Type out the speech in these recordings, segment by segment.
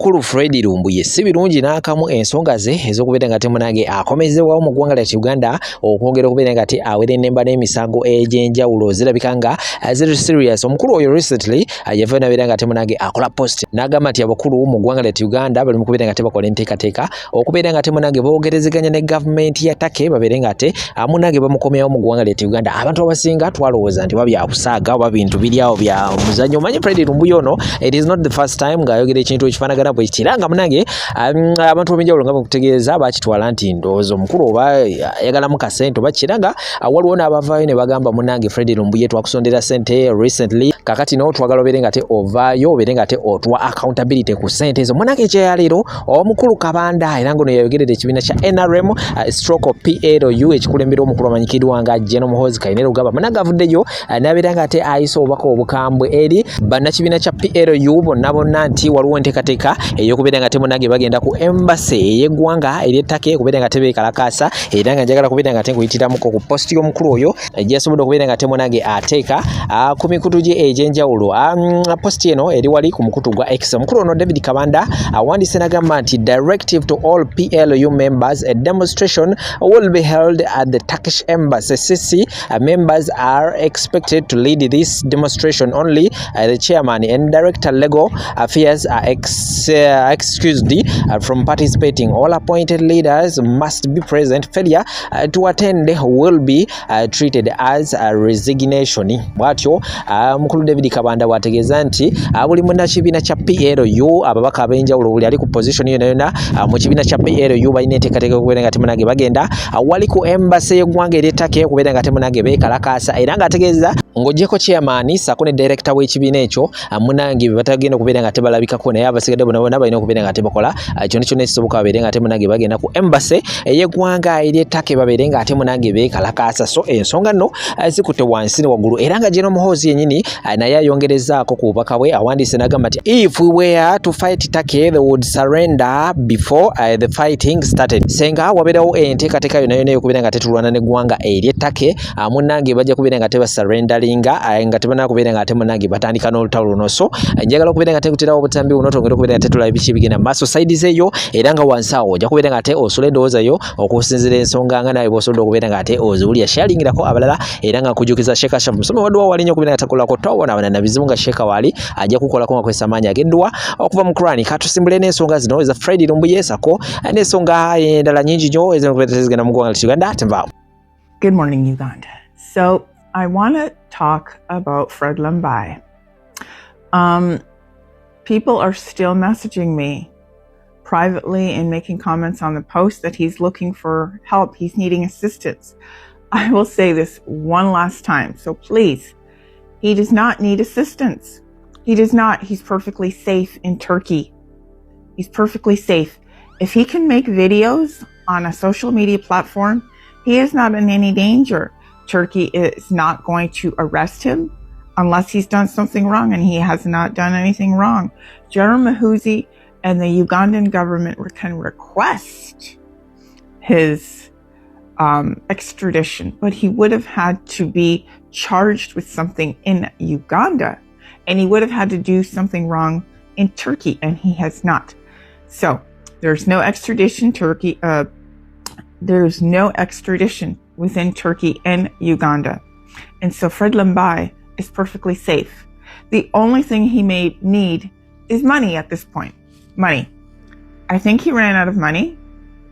omukulu Fred Lumbuye si birungi n'akamu ensonga ze ez'okubeera nga munange akomezebwawo mu ggwanga lya Uganda okwongera okubeera nga awera ennemba n'emisango egy'enjawulo zirabika nga ziri serious. Omukulu oyo recently yava nabeera nga munange akola post n'agamba nti abakulu mu ggwanga lya Uganda bali mu kubeera nga bakola enteekateeka okubeera nga munange boogerezeganya ne gavumenti ya Turkey babeere nga munange bamukomyawo mu ggwanga lya Uganda. Abantu abasinga twalowooza nti babyakusaaga oba bintu biri awo bya muzannyo. Omanyi Fred Lumbuye ono, it is not the first time ng'ayogera ekintu ekifaanagana bwe kiranga munange abantu b'enjawulo nga bakutegeeza bakitwala nti ndowooza omukulu oba ayagalamu kasente oba kiranga waliwo n'abavaayo ne bagamba munange Fred Lumbuye twakusondera sente recently kakati no twagala obeere nga ovaayo obeere nga otwa accountability ku sente ezo. Munange ekyeyaleero omukulu Kabanda era ngono yayogeredde ekibiina kya NRM stroke PLU ekikulembera omukulu amanyikiddwa nga General Muhoozi Kayinere Rugaba munange avuddeyo n'abeera nga ayisa obubaka obukambwe eri bannakibiina kya PLU bonna nti waliwo enteekateeka ey'okubeera nga munange bagenda ku embassy ey'eggwanga ery'ettaka okubeera nga beekalakaasa era nga njagala kubeera nga nkuyitiramuko ku post y'omukulu oyo gyasobodde okubeera nga munange ateeka ku mikutu gye egy'enjawulo. Post eno eri wali ku mukutu gwa X. Omukulu ono David Kabanda awandiise n'agamba nti directive to all PLU members, a demonstration will be held at the Turkish embassy. CC members are expected to lead this demonstration only. The chairman and director legal affairs are excused from participating. All appointed leaders must be present. Failure to attend will be treated as a resignation. Bwatyo mukulu David Kabanda wategeeza nti buli munnakibiina kya PLU ababaka ab'enjawulo buli ali ku position yonna mu kibiina kya PLU balina enteekateeka okubeera nga munange bagenda wali ku embassy y'eggwanga ery'ettaka okubeera nga munange beekalakaasa era nga ategeeza ng'oggyeko chairman ssaako ne director w'ekibiina ekyo munange be batagenda okubeera nga tebalabikako naye abasigadde bonna balina okubeera nga bakola kyonna kyonna ekisoboka babeere nga munange bagenda ku embassy ey'eggwanga ery'ettaka babeere nga munange beekalakaasa. So ensonga nno zikutte wansi ne waggulu era nga General Muhoozi yennyini naye ayongerezaako ku bubaka bwe awandiise n'agamba nti if we were to fight Turkey they would surrender before the fighting started. Senga wabeerawo enteekateeka yonna ey'okubeera nga tulwana n'eggwanga ery'ettaka munange bajja kubeera nga basurrendaringa nga tebanaa kubeera nga munange batandika n'olutalo luno. So njagala okubeera nga tekuterawo obutambi buno tongera okubeera nga tulaba biki bigenda maaso sides eyo era nga wansi awo ojja kubeera nga osula endowooza yo okusinziira ensonga nga nawe bw'osobodde okubeera nga oziwulira sharingirako abalala era nga kujukiza Sheikh Ashraf Musome wadduwa wali nnyo okubeera nga takolako twawona abana nabizibu nga Sheikh wali ajja kukolako nga kwesa amaanyi ag'eddwa okuva mu Quran. Katusimbule n'ensonga zino eza Fred Lumbuye sako n'ensonga endala nnyingi nnyo ezikubeera tezigenda mu ggwanga lya Uganda. Tenvaawo. Good morning, Uganda. So I want to talk about Fred Lumbuye. People are still messaging me privately and making comments on the post that he's looking for help. He's needing assistance. I will say this one last time. So please, he does not need assistance. He does not. He's perfectly safe in Turkey. He's perfectly safe. If he can make videos on a social media platform, he is not in any danger. Turkey is not going to arrest him unless he's done something wrong, and he has not done anything wrong. General Muhoozi and the Ugandan government can request his extradition, but he would have had to be charged with something in Uganda, and he would have had to do something wrong in Turkey, and he has not. So there's no extradition there's no extradition within Turkey and Uganda. And so Fred Lumbuye is perfectly safe. The only thing he may need is money at this point. Money. I think he ran out of money,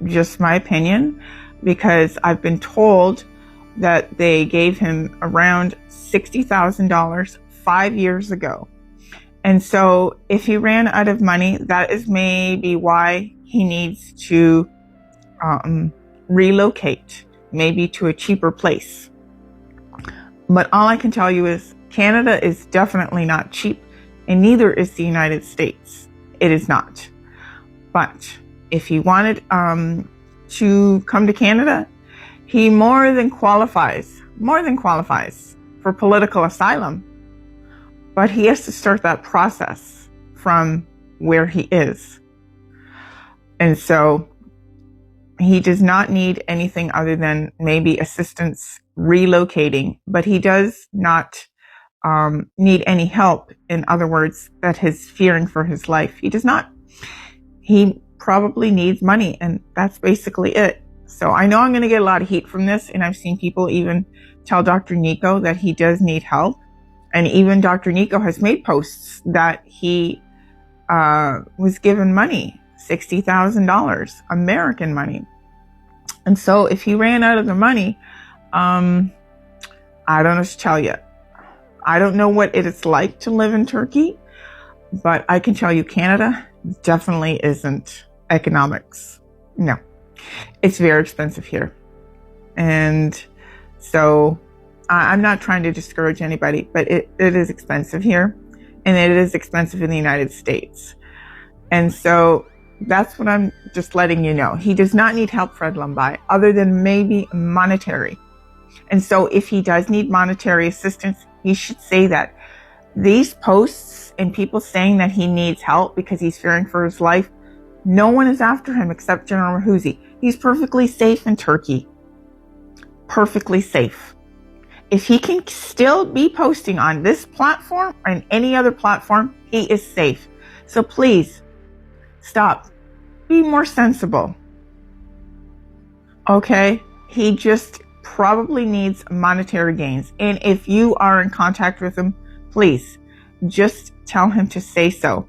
just my opinion, because I've been told that they gave him around $60,000 5 years ago. And so if he ran out of money, that is maybe why he needs to relocate, maybe to a cheaper place. But all I can tell you is Canada is definitely not cheap, and neither is the United States. It is not. But if he wanted to come to Canada, he more than qualifies for political asylum. But he has to start that process from where he is. And so he does not need anything other than maybe assistance relocating, but he does not need any help. In other words, that he's fearing for his life. He does not. He probably needs money, and that's basically it. So I know I'm going to get a lot of heat from this, and I've seen people even tell Dr. Nico that he does need help. And even Dr. Nico has made posts that he was given money, $60,000 American money. And so if he ran out of the money, I don't know what to tell you. I don't know what it is like to live in Turkey, but I can tell you Canada definitely isn't economics. No, it's very expensive here. And so I'm not trying to discourage anybody, but it is expensive here, and it is expensive in the United States. And so that's what I'm just letting you know. He does not need help, Fred Lumbai, other than maybe monetary. And so if he does need monetary assistance, he should say that. These posts and people saying that he needs help because he's fearing for his life, no one is after him except General Rahuzi. He's perfectly safe in Turkey. Perfectly safe. If he can still be posting on this platform or in any other platform, he is safe. So please, stop. Be more sensible. Okay? He just probably needs monetary gains. And if you are in contact with him, please just tell him to say so.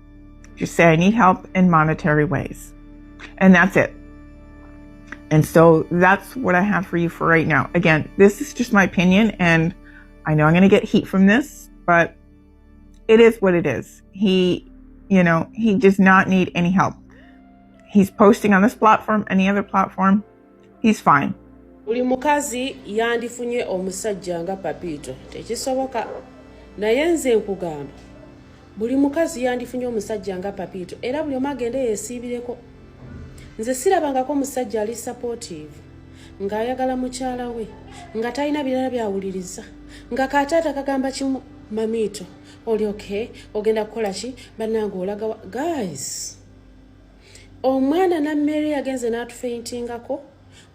Just say, I need help in monetary ways. And that's it. And so that's what I have for you for right now. Again, this is just my opinion, and I know I'm going to get heat from this, but it is what it is. He does not need any help. He's posting on this platform, any other platform, he's fine. Buli mukazi yandifunye omusajja nga Papito tekisoboka, naye nze nkugamba buli mukazi yandifunye omusajja nga Papito, era buli omu agende yeesiibireko. Nze sirabangako omusajja ali supportive ng'ayagala mukyala we nga talina birala byawuliriza, nga kataata kagamba kimu, Mamito oli okay, ogenda kukola ki, bannange olaga guys. Omwana Nammere yagenze n'atufeintingako,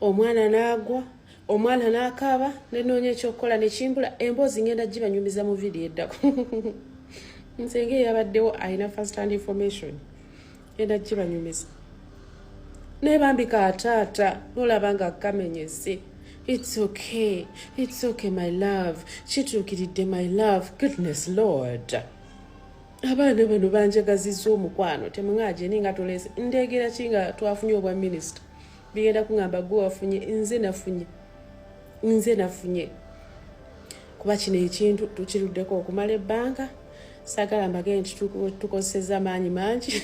omwana n'agwa, omwana n'akaaba, nenoonya ekyokukola ne kimbula. Emboozi ngenda gibanyumiza mu video eddako. Nze ng'eyabaddewo alina first hand information, ngenda gibanyumiza. Nebambika ataata nolaba nga kamenyese. It's okay my love, kituukiridde my love, goodness Lord. Abaana bano banjagazizza omukwano, temuŋaaje ninga tolese ndeegera kinga twafunye obwa minisita bigenda kuŋŋamba gwe wafunye, nze nafunye kuba kino ekintu tukiruddeko okumala ebbanga. Sagala mbage nti tukozesezza maanyi mangi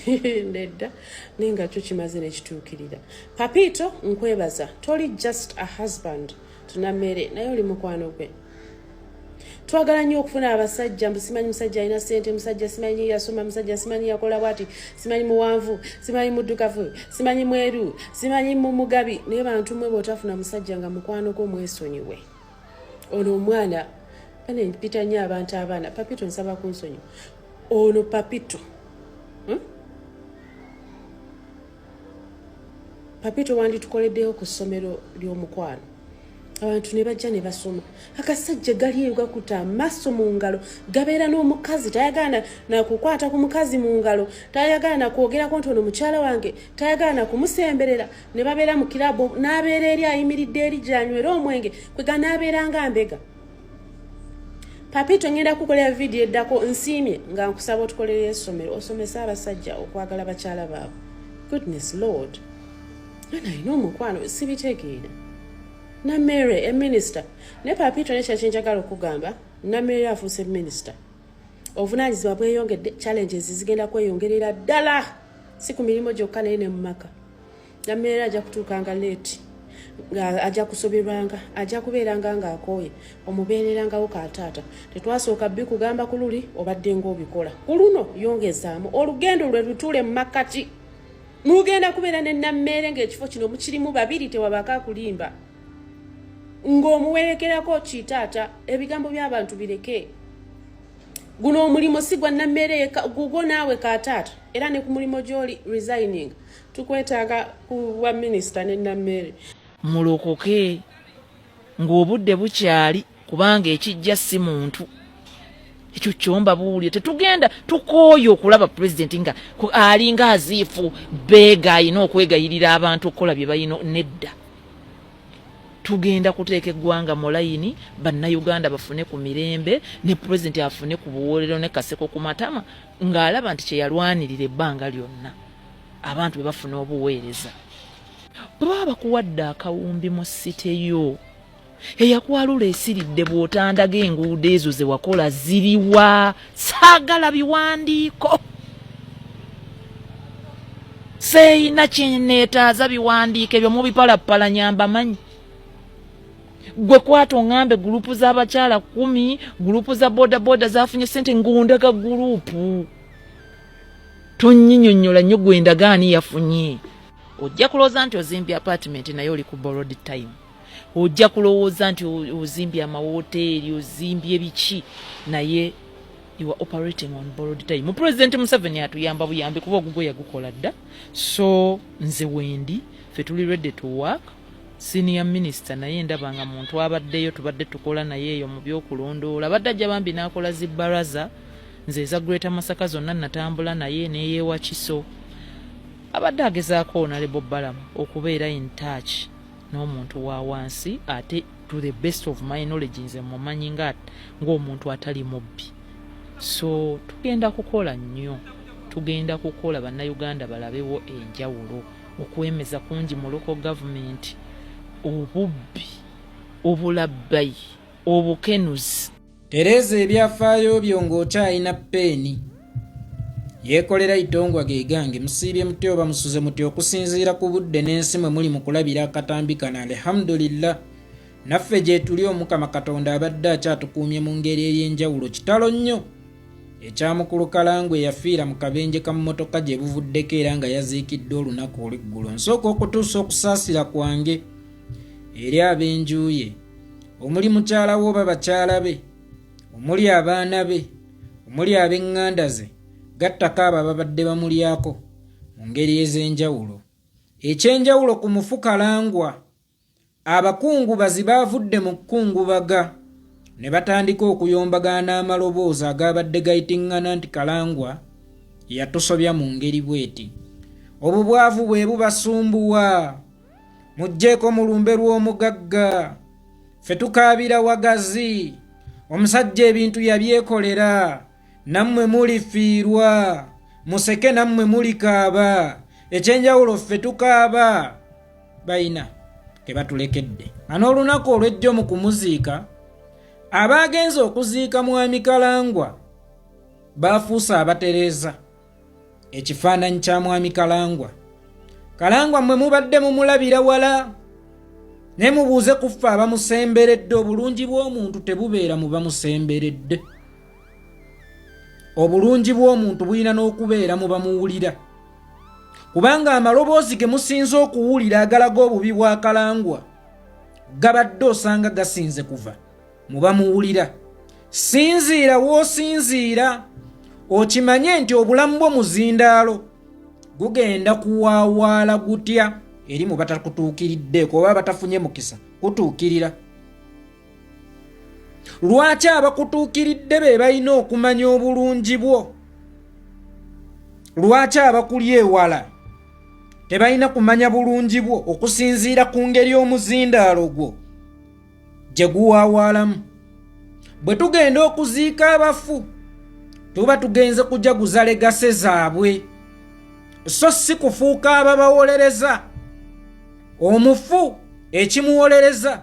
nedda ninga kyo kimaze nekituukirira. Papito nkwebaza, toli just a husband to Nammere, naye oli mukwano gwe. Twagala nnyo okufuna abasajja, mbu simanyi musajja alina ssente, musajja simanyi yasoma, musajja simanyi yakola bwati, simanyi muwanvu, simanyi muddukavu, simanyi mweru, simanyi mugabi. Naye bantu mwe bw'otafuna musajja nga mukwano gwo mwesonyiwe. Ono omwana bane mpita nnyo abantu abaana. Papito nsaba kunsonyiwa. Ono Papito. Papito wanditukoleddeyo ku ssomero ly'omukwano. Abantu ne bajja ne basoma. Akasajja gali gakuta amaaso mu ngalo, gabeera n'omukazi tayagala na kukwata ku mukazi mu ngalo, tayagala na kwogerako nti ono mukyala wange, tayagala na kumusemberera. Ne babeera mu kirabo, n'abeera eri ayimiridde eri gyanywera omwenge, kwega n'abeera nga mbega. Papito ngenda kukolera video eddako nsiimye nga nkusaba otukolere essomero, osomesa abasajja okwagala bakyala baabwe. Goodness Lord. Ana alina omukwano sibitegeera. Nammere a minister. Ne Papito ne kyakyenjagala okugamba, Nammere afuuse minister. Obuvunaanyizibwa bweyongedde, challenges zigenda kweyongerera ddala. Si ku mirimu gyokka naye ne mu maka. Nammere ajja kutuukanga leeti, ajja kusoberwanga, ajja kubeeranga ng'akooye, omubeererangawo kataata. Tetwasooka kugamba ku luli obadde ng'obikola. Ku luno yongezaamu, olugendo lwe lutuule mu makkati. Mugenda kubeera ne Nammere ng'ekifo kino mukirimu babiri tewabaka kulimba. Ng'omuwerekerako kitaata, ebigambo by'abantu bireke. Guno omulimu si gwa Nammere gugwo naawe kataata, era ne ku mulimu gy'oli resigning. Tukwetaaga kuwa minisita ne Nammere. Mulokoke ng'obudde bukyali kubanga ekijja si muntu. ekyo kyomba buulire tetugenda tukooyo okulaba president nga alinga aziifu beega ayina okwegayirira abantu okukola bye bayina nedda. Tugenda kuteeka eggwanga mu layini bannayuganda bafune ku mirembe ne president afune ku buwoolero ne kaseko ku matama ng'alaba nti kye yalwanirira ebbanga lyonna abantu be bafuna obuweereza. Bwe bakuwadde akawumbi mu siteyo eyakwalula esiridde bw'otandaga enguudo ezo ze wakola ziriwa? Saagala biwandiiko. Seyina kyeneetaaza biwandiike ebyo mubipalapala nyamba manyi. Gwe kwata ongambe gurupu z'abakyala 10, gurupu za boda zafunye sente ngondaga gurupu. Tonyinyonnyola nnyo gwendagaani yafunye. Ojja kulowooza nti ozimbye apartment naye oli ku borrowed time. Ojja kulowooza nti ozimbye amawoteeri, ozimbye biki naye you are operating on borrowed time. President Museveni atuyamba buyambi kuba ogugwe yagukola dda. So nze wendi ffe tuli ready to work. Senior Minister naye ndaba nga muntu abaddeyo tubadde tukola naye eyo mu by'okulondoola. Abadde ajja bambi n'akola zibbaraza. Nze eza Greater Masaka zonna natambula naye neyeewa Kiso. Abadde agezaako Honorable Balamu okubeera in touch n'omuntu wa wansi ate to the best of my knowledge nze mumanyi ng'omuntu atali mubbi. So tugenda kukola nnyo. Tugenda kukola bannayuganda balabewo enjawulo okwemeza kungi mu local government. Obubbi, obulabbayi, obukenuzi. Tereza ebyafaayo byo ng'okyalina peeni. Yeekolera itongwa geegange musiibye muti oba musuze muti okusinziira ku budde n'ensi mwe muli mu kulabira akatambi kano alhamdulillah. Naffe gye tuli Omukama Katonda abadde akyatukuumye mu ngeri ey'enjawulo kitalo nnyo. Ekyamukulu Kalangwe yafiira mu kabenje ka mmotoka gye buvuddeko era nga yaziikiddwa olunaku olw'eggulo. Nsooka okutuusa okusaasira kwange eri ab'enju ye, omuli mukyala we oba bakyala be, omuli abaana be, omuli ab'eŋŋanda ze, gattako abo ababadde bamulyako mu ngeri ez'enjawulo. Ekyenjawulo ku mufu Kalangwa, abakungubazi baavudde mu kukungubaga ne batandika okuyombagana amaloboozi agabadde gayitiŋŋana nti Kalangwa yatusobya mu ngeri bweti. Obubwavu bwe bubasumbuwa, mujjeeko mu lumbe lw'omugagga, ffe tukaabira wagazi, omusajja ebintu yabyekolera, nammwe mulifiirwa, museke nammwe mulikaaba, ekyenjawulo ffe tukaaba, bayina ke batulekedde. Ano olunaku olw'ejjo mu kumuziika, abaagenze okuziika mwami Kalangwa baafuusa abatereeza ekifaananyi kya mwami Kalangwa. Kalangwa mmwe mubadde mumulabira wala ne mubuuze ku ffe abamusemberedde. Obulungi bw'omuntu tebubeera mu bamusemberedde. Obulungi bw'omuntu bulina n'okubeera mu bamuwulira, kubanga amaloboozi ge musinze okuwulira agalaga obubi bwa Kalangwa gabadde osanga gasinze kuva mu bamuwulira. Sinziira w'osinziira okimanye nti obulamu bwo muzindaalo gugenda kuwaawaala gutya eri mu batakutuukiriddeeko oba batafunye mukisa kutuukirira. Lwaki abakutuukiridde be balina okumanya obulungi bwo? Lwaki abakuli ewala tebalina kumanya bulungi bwo okusinziira ku ngeri omuzindaalo gwo gye guwaawaalamu? Bwe tugenda okuziika abafu tuba tugenze kujaguza legase zaabwe, so si kufuuka ababawolereza. Omufu ekimuwolereza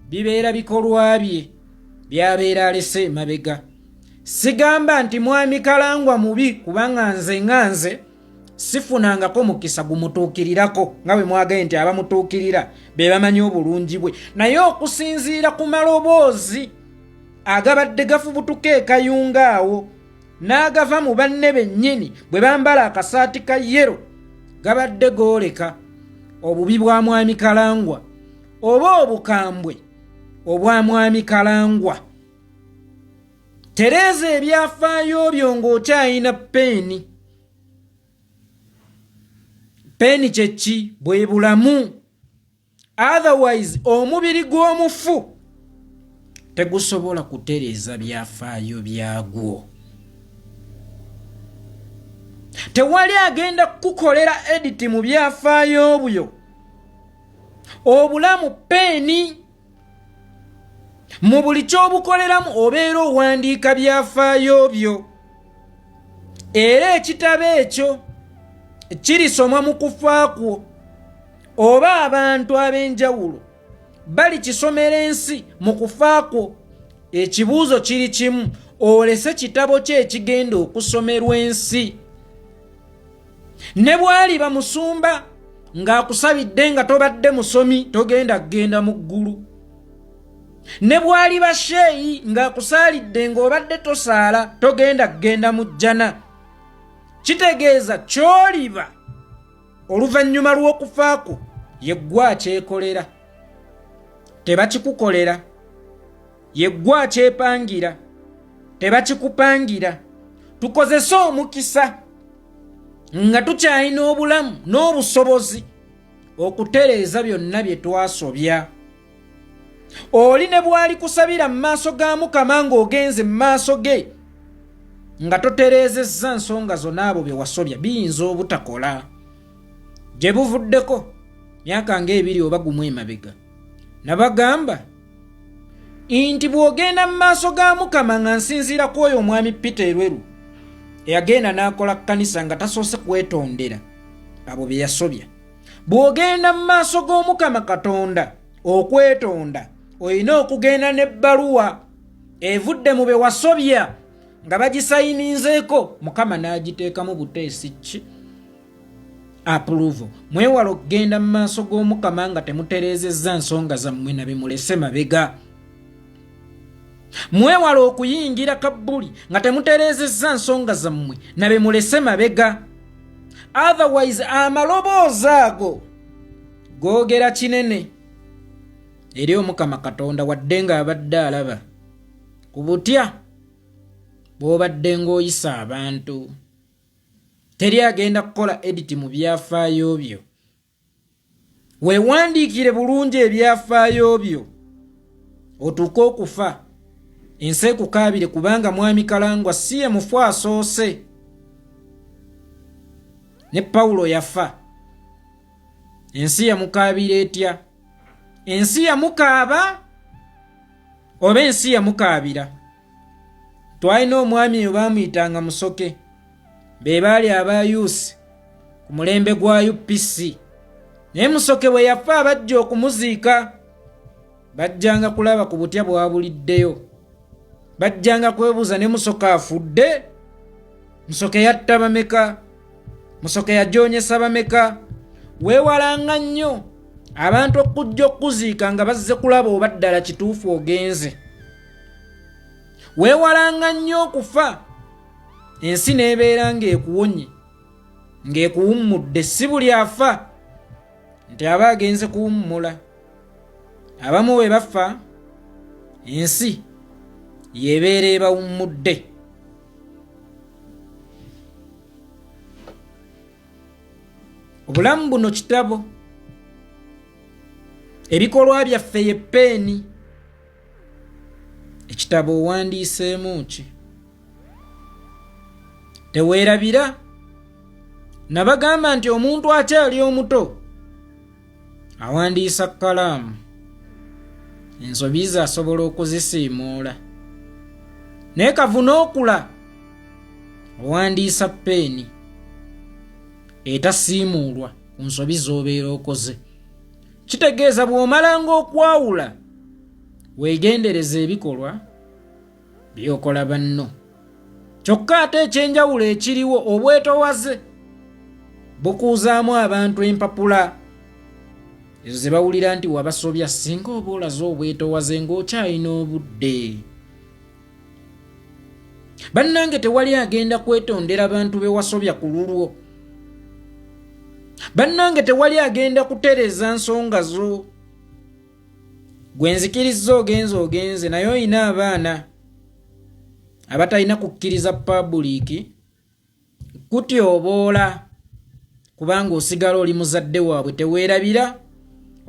bibeera bikolwa bye byabeera alese emabega. Sigamba nti mwami Kalangwa mubi kubanga nze sifunangako mukisa gumutuukirirako nga bwe mwagaye nti abamutuukirira be bamanyi obulungi bwe, naye okusinziira ku maloboozi agabadde gafubutuka ekayunga awo n'agava mu banne bennyini bwe bambala akasaati ka yero gabadde gooleka obubi bwa mwami Kalangwa oba obukambwe obwa mwami Kalangwa. Tereza ebyafaayo byo ng'okyalina peeni. Peeni kye ki? Bwe bulamu. Otherwise omubiri gw'omufu tegusobola kutereeza byafaayo byagwo. Tewali agenda kukolera edit mu byafaayo byo. Obulamu peeni. Mu buli ky'obukoleramu obeera owandiika byafaayo byo. Era ekitabo ekyo kirisomwa mu kufa kwo. Oba abantu ab'enjawulo bali kisomera ensi mu kufa kwo. Ekibuuzo kiri kimu, olese kitabo kye ekigenda okusomerwa ensi. Ne bwali bamusumba ng'akusabidde nga tobadde musomi togenda kgenda mu ggulu. Ne bwali basheeyi ng'akusaalidde ng'obadde tosaala togenda kgenda mu jjana. Kitegeeza ky'oliba oluvannyuma lw'okufa kwo yeggwa akyekolera. Tebakikukolera. Yeggwa akyepangira. Tebakikupangira. Tukozese omukisa nga tukyalina obulamu n'obusobozi okutereeza byonna bye twasobya. Oli ne bwali kusabira mu maaso ga Mukama ng'ogenze mu maaso ge nga totereezezza nsonga zo n'abo bye wasobya, biyinza obutakola. Gye buvuddeko myaka ng'ebiri oba gumu emabega nabagamba nti bw'ogenda mu maaso ga Mukama nga nsinziira ku oyo omwami Peter Lweru eyagenda n'akola kkanisa nga tasoose kwetondera abo bye yasobya. Bw'ogenda mu maaso g'Omukama Katonda okwetonda, olina okugenda n'ebbaluwa evudde mu bye wasobya nga bagisayininzeeko, Mukama n'agiteekamu buteesi ki? Approval. Mwewala okugenda mu maaso g'Omukama nga temutereezezza nsonga zammwe na bimulese mabega. Mwewala okuyingira kabbuli nga temutereezezza nsonga zammwe na bimulese mabega. Otherwise amaloboozi ago googera kinene eri Omukama Katonda wadde ng'abadde alaba ku butya bw'obadde ng'oyisa abantu. Teri agenda kukola edit mu byafaayo byo. Weewandiikire bulungi ebyafaayo byo otuuke okufa ensi ekukaabire, kubanga mwami Kalangwa si ye mufu asoose. Ne Pawulo yafa, ensi yamukaabira etya? Ensi yamukaaba oba ensi yamukaabira? Twalina omwami oyo baamuyitanga Musoke, be baali abayuusi ku mulembe gwa UPC. Naye Musoke bwe yafa abajja okumuziika bajjanga kulaba ku butya bwabuliddeyo. Bajjanga kwebuuza ne Musoke afudde? Musoke yatta bameka? Musoke yajoonyesa bameka? Weewalanga nnyo abantu okujja okuziika nga bazze kulaba oba ddala kituufu ogenze. Weewalanga nnyo okufa ensi n'ebeera ng'ekuwonye ng'ekuwummudde. Si buli afa nti aba agenze kuwummula. Abamu bwe bafa ensi yebeera ebawummudde. Obulamu buno kitabo. Ebikolwa byaffe ye peeni. Ekitabo owandiiseemu ki? Teweerabira? Nabagamba nti omuntu akyali omuto awandiisa kkalaamu, ensobi ze asobola okuzisiimuula. Naye kavuna okula owandiisa peeni etasiimuulwa ku nsobi z'obeera okoze. Kitegeeza bw'omalanga okwawula weegendereza ebikolwa by'okola banno. Kyokka ate ekyenjawulo ekiriwo, obwetowaze bukuuzaamu abantu empapula ezo ze bawulira nti wabasobya singa oba olaze obwetowaze ng'okyalina obudde. Bannange tewali agenda kwetondera abantu be wasobya ku lulwo. Bannange tewali agenda kutereeza nsonga zo. Gwe nzikirizza ogenze naye olina abaana abatalina kukkiriza pabuliiki kutyoboola kubanga osigala oli muzadde waabwe. Teweerabira?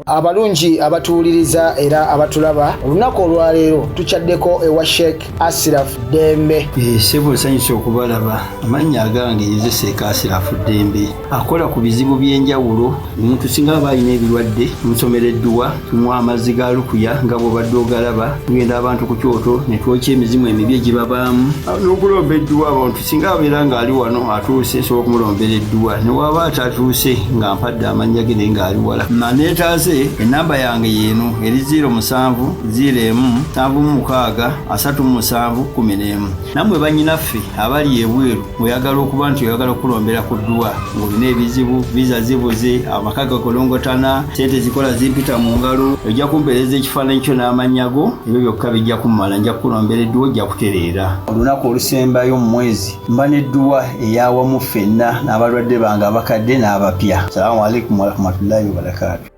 Abalungi abatuwuliriza era abatulaba olunaku olwaleero tukyaddeko ewa Sheikh Ashraf Dembe. Sebo nsanyusa okubalaba. Amannya agange nze Sheikh Ashraf Dembe akola ku bizibu by'enjawulo. Omuntu singa aba alina ebirwadde musomereddwa tumuwa amazzi ga lukuya nga bw'obadde ogalaba tugenda abantu ku kyoto ne twokya emizimu emibi egibabaamu n'okulomba edduwa. Abantu singa abeera ng'ali wano atuuse sobola okumulombera edduwa ne waba atatuuse nga mpadde amannya ge naye ng'ali wala neetaase enamba yange yeeno eri 0707763711. Nammwe bannyinaffe abali ebweru oyagala okuba nti oyagala okulombera ku dduwa ng'olina ebizibu viza zibuze amaka gakolongotana sente zikola zimpita mu ngalo ojja kumpeereza ekifaananyi kyo n'amannya go ebyo byokka bijja kummala nja kukulombera edduwa ojja kutereera. Olunaku olusembayo mu mwezi mba n'edduwa eyawamu ffenna n'abalwadde bange abakadde n'abapya. Salaamu alaikum warahmatullahi wabarakatuh.